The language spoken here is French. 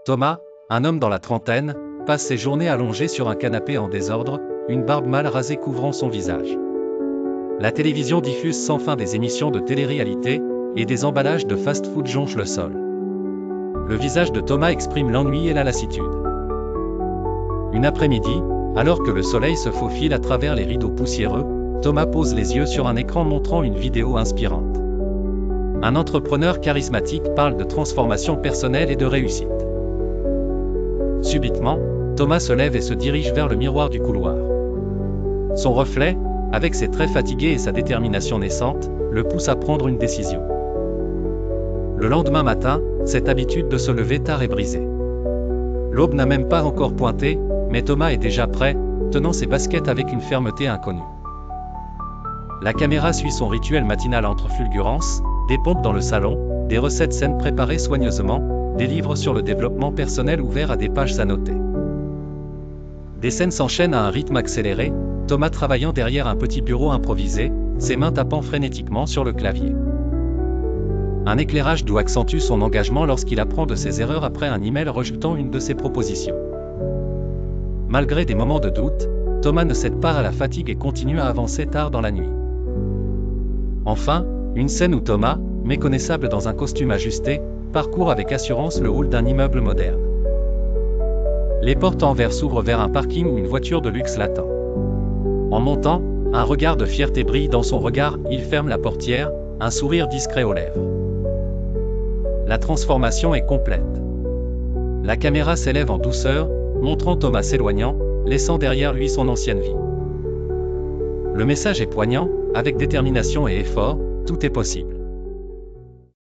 Thomas, un homme dans la trentaine, passe ses journées allongé sur un canapé en désordre, une barbe mal rasée couvrant son visage. La télévision diffuse sans fin des émissions de télé-réalité, et des emballages de fast-food jonchent le sol. Le visage de Thomas exprime l'ennui et la lassitude. Une après-midi, alors que le soleil se faufile à travers les rideaux poussiéreux, Thomas pose les yeux sur un écran montrant une vidéo inspirante. Un entrepreneur charismatique parle de transformation personnelle et de réussite. Subitement, Thomas se lève et se dirige vers le miroir du couloir. Son reflet, avec ses traits fatigués et sa détermination naissante, le pousse à prendre une décision. Le lendemain matin, cette habitude de se lever tard est brisée. L'aube n'a même pas encore pointé, mais Thomas est déjà prêt, tenant ses baskets avec une fermeté inconnue. La caméra suit son rituel matinal entre fulgurances, des pompes dans le salon, des recettes saines préparées soigneusement, des livres sur le développement personnel ouverts à des pages annotées. Des scènes s'enchaînent à un rythme accéléré, Thomas travaillant derrière un petit bureau improvisé, ses mains tapant frénétiquement sur le clavier. Un éclairage doux accentue son engagement lorsqu'il apprend de ses erreurs après un email rejetant une de ses propositions. Malgré des moments de doute, Thomas ne cède pas à la fatigue et continue à avancer tard dans la nuit. Enfin, une scène où Thomas, méconnaissable dans un costume ajusté, parcourt avec assurance le hall d'un immeuble moderne. Les portes en verre s'ouvrent vers un parking où une voiture de luxe l'attend. En montant, un regard de fierté brille dans son regard, il ferme la portière, un sourire discret aux lèvres. La transformation est complète. La caméra s'élève en douceur, montrant Thomas s'éloignant, laissant derrière lui son ancienne vie. Le message est poignant, avec détermination et effort, tout est possible.